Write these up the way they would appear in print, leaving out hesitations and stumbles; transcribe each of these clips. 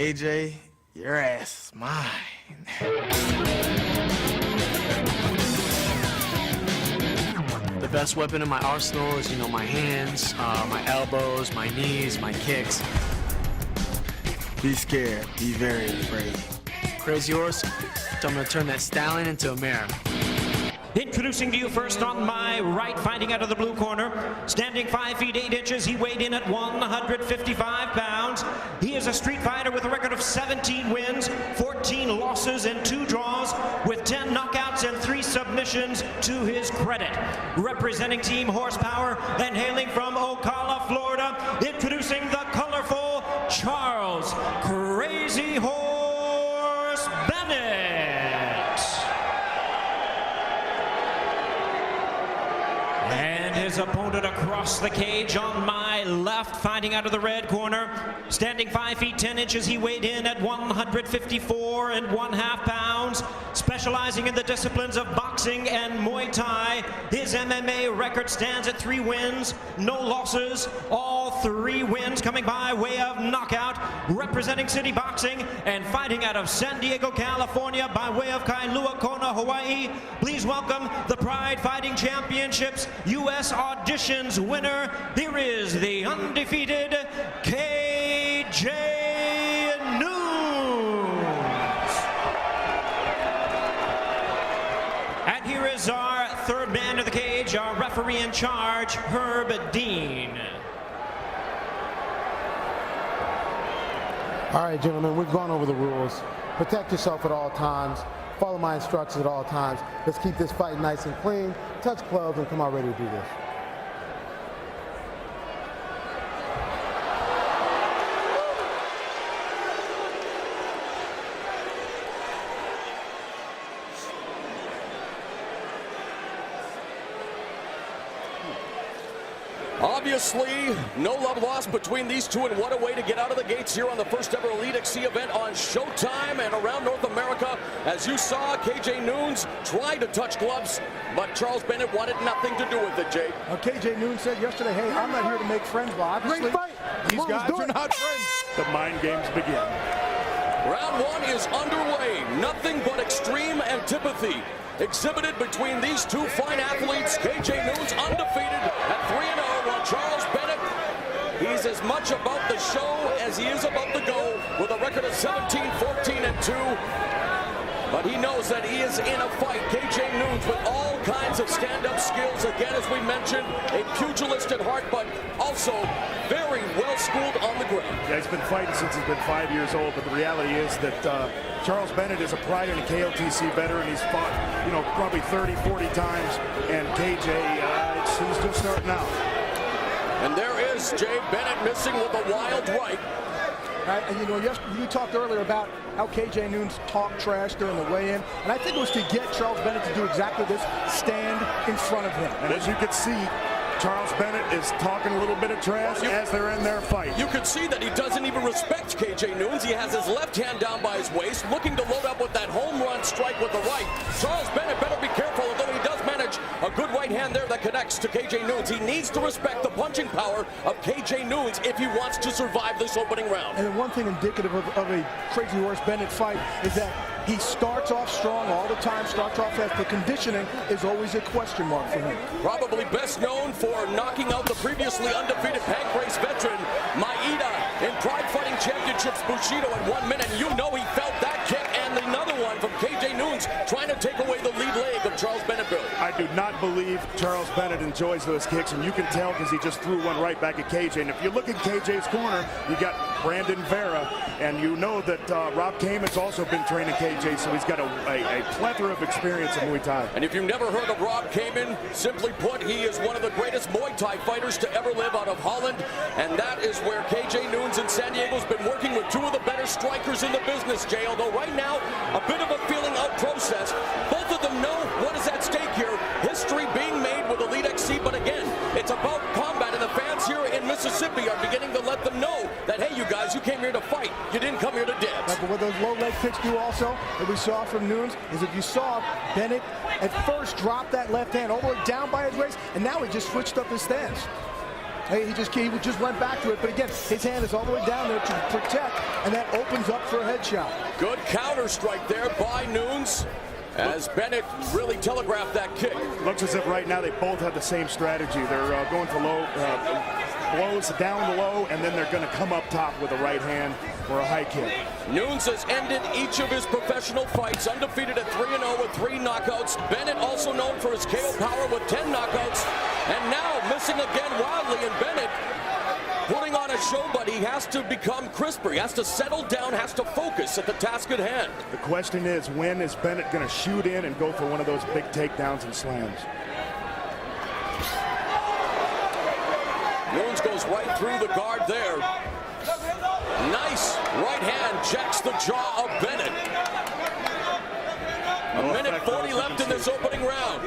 KJ, your ass is mine. The best weapon in my arsenal is, my hands, my elbows, my knees, my kicks. Be scared. Be very afraid. Crazy horse, so I'm gonna turn that stallion into a mare. Introducing to you first on my right, fighting out of the blue corner, standing 5 feet 8 inches, he weighed in at 155 pounds. He is a street fighter with a record of 17 wins, 14 losses, and 2 draws, with 10 knockouts and 3 submissions to his credit. Representing Team Horsepower and hailing from Ocala, Florida, introducing the colorful Charles Crazy Horse Bennett. And his opponent across the cage on my left, fighting out of the red corner, standing 5 feet 10 inches, he weighed in at 154 1/2 pounds, specializing in the disciplines of boxing and Muay Thai. His MMA record stands at 3 wins, no losses, all 3 wins coming by way of knockout, representing City Boxing and fighting out of San Diego, California by way of Kailua Kona, Hawaii. Please welcome the Pride Fighting Championships U.S. Auditions winner. Here is the undefeated KJ Nunes. And here is our third man of the cage, our referee in charge, Herb Dean. All right, gentlemen, we've gone over the rules. Protect yourself at all times. Follow my instructions at all times. Let's keep this fight nice and clean. Touch gloves and come out ready to do this. Obviously, no love lost between these two, and what a way to get out of the gates here on the first ever Elite XC event on Showtime and around North America. As you saw, KJ Nunes tried to touch gloves, but Charles Bennett wanted nothing to do with it, Jay. KJ Nunes said yesterday, hey, I'm not here to make friends, but obviously these guys are not friends. The mind games begin. Round 1 is underway. Nothing but extreme antipathy exhibited between these two fine athletes. KJ Nunes undefeated at 3-0, while Charles Bennett, he's as much about the show as he is about the go, with a record of 17, 14, and 2. But he knows that he is in a fight. KJ Nunes with all kinds of stand-up skills. Again, as we mentioned, a pugilist at heart, but also very well-schooled on the ground. Yeah, he's been fighting since he's been 5 years old, but the reality is that Charles Bennett is a prior and KOTC veteran. He's fought, probably 30, 40 times, and KJ, he's just starting out. And there is Jay Bennett missing with a wild right. Right, and you talked earlier about how KJ Nunes talked trash during the weigh-in, and I think it was to get Charles Bennett to do exactly this, stand in front of him. And as you can see, Charles Bennett is talking a little bit of trash as they're in their fight. You can see that he doesn't even respect KJ Nunes. He has his left hand down by his waist, looking to load up with that home run strike with the right. Charles Bennett better be careful, although he does manage a good right hand there that connects to KJ Nunes. He needs to respect the punching power of KJ Nunes if he wants to survive this opening round. And the one thing indicative of a Crazy Horse Bennett fight is that he starts off strong all the time, starts off fast. The conditioning is always a question mark for him. Probably best known for knocking out the previously undefeated Pancrase veteran, Maeda, in Pride Fighting Championships Bushido in 1 minute. And you know he felt that kick, and another one from KJ Nunes trying to take away the lead leg of Charles Bennett. I do not believe Charles Bennett enjoys those kicks, and you can tell because he just threw one right back at KJ. And if you look at KJ's corner, you got Brandon Vera, and you know that Rob Kamen's also been training KJ, so he's got a plethora of experience in Muay Thai. And if you've never heard of Rob Kamen, simply put, he is one of the greatest Muay Thai fighters to ever live out of Holland, and that is where KJ Nunes in San Diego's been working with 2 of the better strikers in the business, Jay. Although right now, a bit of a feeling out process. Both of them know what is at stake here. History being made with Elite XC, but again, it's about combat, and the fans here in Mississippi are beginning to let them know that, hey, you guys, you came here to fight. You didn't come here to dance. But what those low leg kicks do also, that we saw from Nunes, is if you saw Bennett at first drop that left hand all the way down by his waist, and now he just switched up his stance. Hey, he just went back to it, but again, his hand is all the way down there to protect, and that opens up for a headshot. Good counter strike there by Nunes, as Bennett really telegraphed that kick. Looks as if right now they both have the same strategy. They're going for low blows down low, and then they're going to come up top with a right hand or a high kick. Nunes has ended each of his professional fights, undefeated at 3-0 with 3 knockouts. Bennett also known for his KO power with 10 knockouts, and now missing again wildly. And Bennett putting on a show, but he has to become crisper. He has to settle down, has to focus at the task at hand. The question is, when is Bennett going to shoot in and go for one of those big takedowns and slams? Nunes goes right through the guard there. Nice right hand checks the jaw of Bennett. A minute 40 left in this opening round.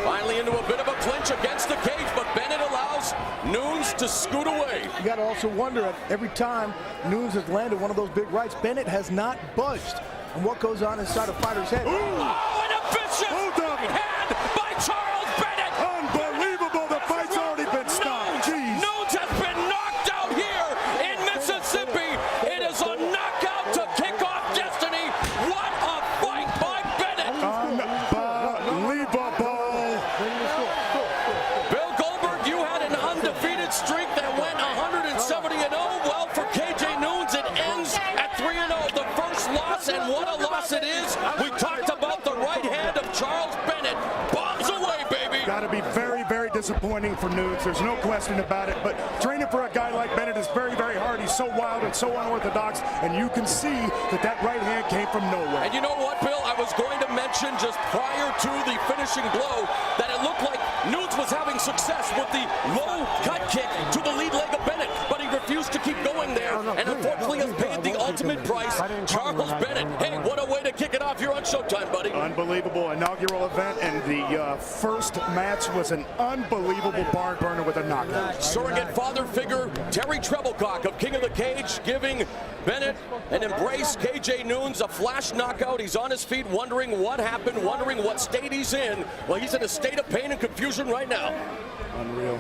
Finally into a bit of a clinch against the cage, but Bennett allows Nunes to scoot away. You got to also wonder, every time Nunes has landed one of those big rights, Bennett has not budged on what goes on inside a fighter's head. Ooh. Oh, an vicious right hand by Charles Bennett. Unbelievable, the fight's already been stopped. Nunes has been knocked out here in Mississippi. It is a knockout to kick off destiny. What a fight by Bennett. Unbelievable. Bill Goldberg, you had an undefeated streak that went 170-0. Well, for KJ Nunes, it ends at 3-0. The first loss, and what a loss it is. We talked about the right hand of Charles Bennett. Bombs away, baby. Got to be very, very disappointing for Nunes. There's no question about it. But training for a guy like Bennett is very, very hard. He's so wild and so unorthodox, and you can see that that right hand came from nowhere. And you know what, Bill? I was going to mention just prior to the finishing blow that it looked like Nunes was having success with the low cut kick to the lead leg of Bennett, but he refused to keep going there, and unfortunately has paid the ultimate price. Charles Bennett, hey, what a way to kick it off here on Showtime, buddy. Unbelievable inaugural event, and the first match was an unbelievable barn burner with a knockout. Surrogate father figure Terry Treblecock of King of the Cage giving Bennett an embrace. KJ Nunes, a flash knockout. He's on his feet wondering what happened, wondering what state he's in. Well, he's in a state of pain and confusion right now. Unreal.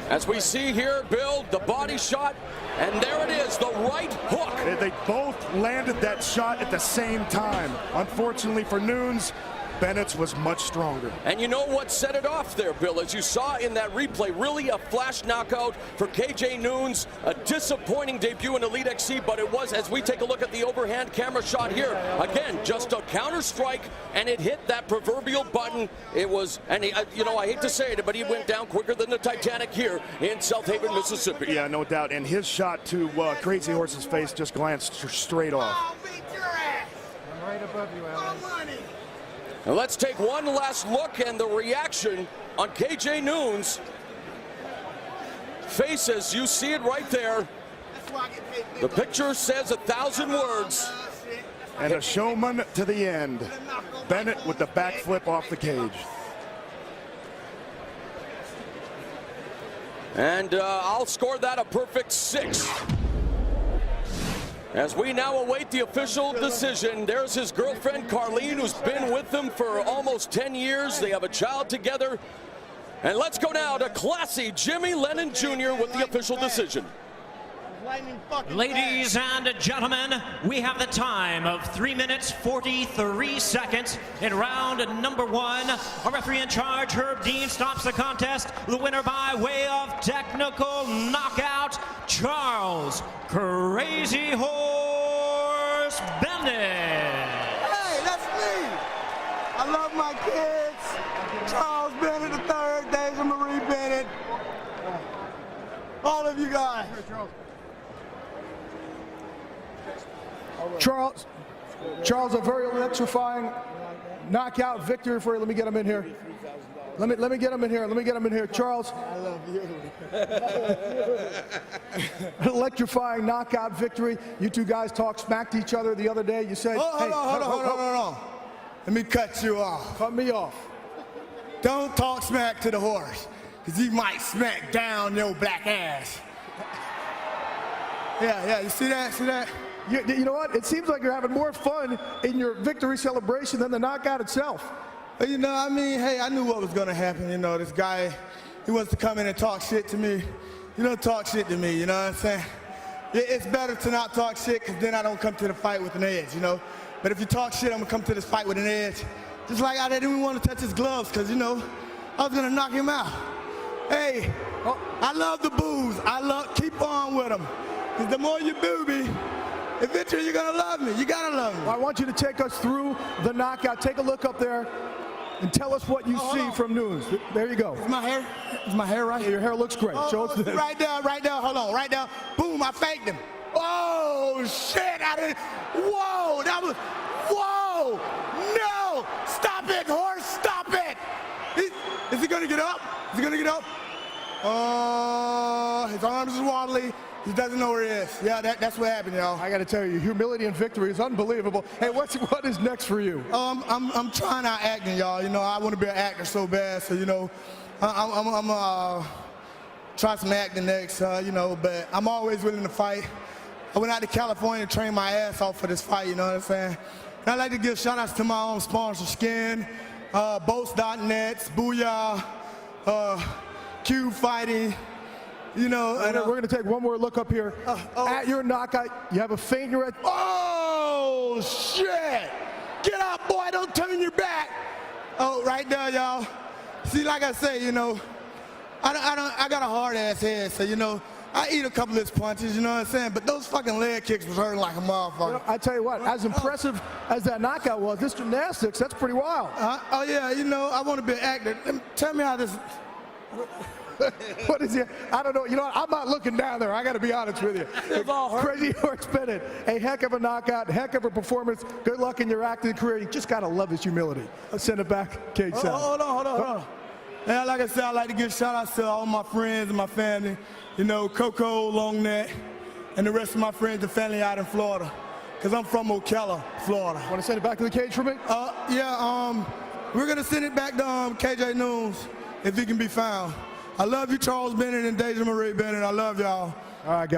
As we see here, Bill, the body shot, and there it is, the right hook. They both landed that shot at the same time. Unfortunately for Nunes, Bennett's was much stronger. And you know what set it off there, Bill? As you saw in that replay, really a flash knockout for KJ Nunes. A disappointing debut in Elite XC, but it was, as we take a look at the overhand camera shot here, again, just a counter strike, and it hit that proverbial button. It was, and he, you know, I hate to say it, but he went down quicker than the Titanic here in South Haven, Mississippi. Yeah, no doubt. And his shot to Crazy Horse's face just glanced straight off. I'll beat your ass. I'm right above you, Alan. Money. And let's take one last look and the reaction on KJ Nunes' face as you see it right there. The picture says 1,000 words. And a showman to the end. Bennett with the backflip off the cage. And I'll score that a perfect 6. As we now await the official decision, there's his girlfriend, Carlene, who's been with him for almost 10 years. They have a child together. And let's go now to classy Jimmy Lennon Jr. with the official decision. Ladies and gentlemen, we have the time of 3 minutes 43 seconds in round number 1. Our referee in charge, Herb Dean, stops the contest. The winner by way of technical knockout, Charles Crazy Horse Bennett. Hey, that's me. I love my kids. Charles Bennett III, Deja Marie Bennett. All of you guys. Charles, a very electrifying knockout victory for you. Let me get him in here. Let me get him in here. Let me get him in here. Charles. I love you. Electrifying knockout victory. You two guys talked smack to each other the other day. You said, Hold on. Let me cut you off. Cut me off. Don't talk smack to the horse. because he might smack down your black ass. Yeah, you see that? See that? You know what? It seems like you're having more fun in your victory celebration than the knockout itself. You know, I mean, hey, I knew what was going to happen. You know, this guy, he wants to come in and talk shit to me. You know, talk shit to me, you know what I'm saying? It's better to not talk shit, because then I don't come to the fight with an edge, you know? But if you talk shit, I'm going to come to this fight with an edge. Just like I didn't even want to touch his gloves, because, you know, I was going to knock him out. Hey, I love the boos. Keep on with them. Because the more you boo me, eventually you're going to love me. You got to love me. I want you to take us through the knockout. Take a look up there and tell us what you see from Nunes. There you go. Is my hair? Is my hair right? Yeah, your hair looks great. Show us this. Right there, hold on, right there. Boom, I faked him. Oh, shit, whoa, that was, whoa, no, stop it, horse, stop it. Is he gonna get up? Is he gonna get up? Oh, his arms is wobbly. He doesn't know where he is. Yeah, that's what happened, y'all. I got to tell you, humility and victory is unbelievable. Hey, what is next for you? I'm trying out acting, y'all. You know, I want to be an actor so bad, so, you know, I'm try some acting next, you know, but I'm always willing to fight. I went out to California and trained my ass off for this fight, you know what I'm saying? And I'd like to give shout-outs to my own sponsor, Skin, Boats.net, Booyah, Q Fighting. You know, we're going to take one more look up here. At your knockout, you have a feint in your head. Oh, shit! Get up, boy, don't turn your back. Oh, right there, y'all. See, like I say, you know, I got a hard-ass head, so, you know, I eat a couple of his punches, you know what I'm saying? But those fucking leg kicks was hurting like a motherfucker. You know, I tell you what, as impressive as that knockout was, this gymnastics, that's pretty wild. Oh, yeah, you know, I want to be an actor. Tell me how this... What is it? I don't know. You know what? I'm not looking down there. I got to be honest with you. Crazy Horse Bennett. A heck of a knockout, heck of a performance. Good luck in your acting career. You just got to love his humility. Let's send it back, Cage Sound. Hold on. And like I said, I'd like to give shout-outs to all my friends and my family. You know, Coco, Longnet, and the rest of my friends and family out in Florida. Because I'm from Ocala, Florida. Want to send it back to the cage for me? Yeah, we're going to send it back to KJ Nunes if he can be found. I love you, Charles Bennett and Deja Marie Bennett. I love y'all. All right, guys.